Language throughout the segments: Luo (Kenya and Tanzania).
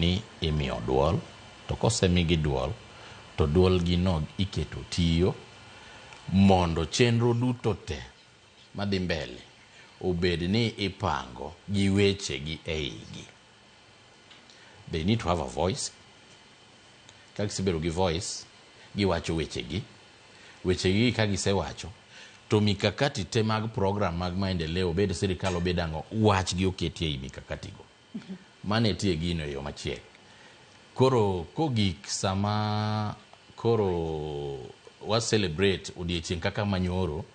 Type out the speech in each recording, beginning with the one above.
ni imiyo duol, to kosemigi duol to duol gi no iketo tiyo mondo chenro duto te madhi mbele obed ni ipango gi weche gi eigi. They need to have a voice. Kagisebedo gi voice, giwacho wechegi kagisewacho to mikakati te mag program mag maendeleo obed sirikal obed ang'o, wachgi oketi ei mikakatigo. Mane tie gino e yo machiek. Koro kogik sama koro wa celebrate odiochieng' kaka manyoro,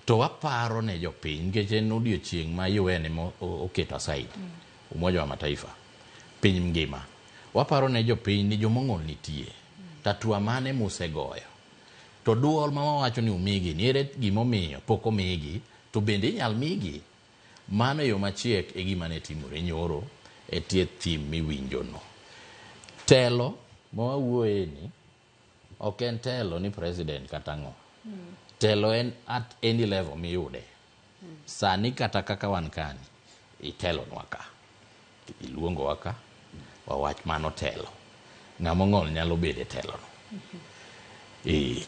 to waparo ne jopiny nikech en odiochieng' ma UN ema oketo aside, Umoja wa Mataifa, piny mngima. Waparo ne jopiny ni jomong'ol nitie, tatua mane musegoyo, to duol ma wawacho ni umigi ni ere gimomiyo pok omigi, to bende inyal migi. Mano yo machiek e gima ne timore nyoro e tie thim miwinjono. Telo mawawuoye ni ok en telo ni president kata ng'o. Telo en at any level miyude. Sani kata kaka wan kani, itelonwa ka, iluongowa ka, wawach mano telo. Ng'ama ng'ol nyalo bedo e telono.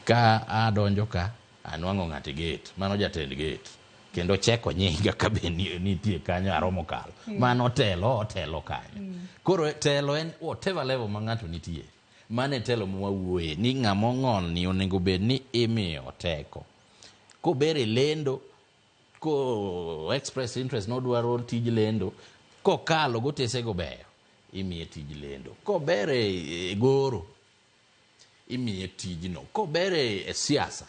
Ka adonjo ka, anwang'o ng'ati gate, mano jatend gate, kendo cheko nyinga ka be nitie kanyo aromo kalo. Mano otelo kanyo. Koro telo en whatever level ma ng'ato nitie. Mane telo mwawuoye ni ng'ama ng'ol ni onego bed ni imiyo teko. Kobere lendo, ko express interest nodwaro tij lendo, kokalo gotesego beyo, imiye tij lendo. Kobere goro, imiye tijno. Kobere e siasa,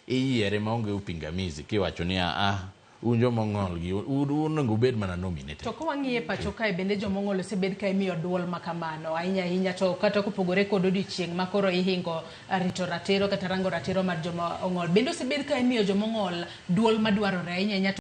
iyiere maonge upingamizi kiwacho ni un jomong'ol gi onego bed mana nominated. To kawang'iye pacho kae bende jomong'ol osebed ka imiyo duol makamano ahinya to kata kopogore kod odiochieng' ma koro ihingo rito ratiro kata rango ratiro mar joma ong'ol, bende osebed ka imiyo jomong'ol duol madwarore ahinya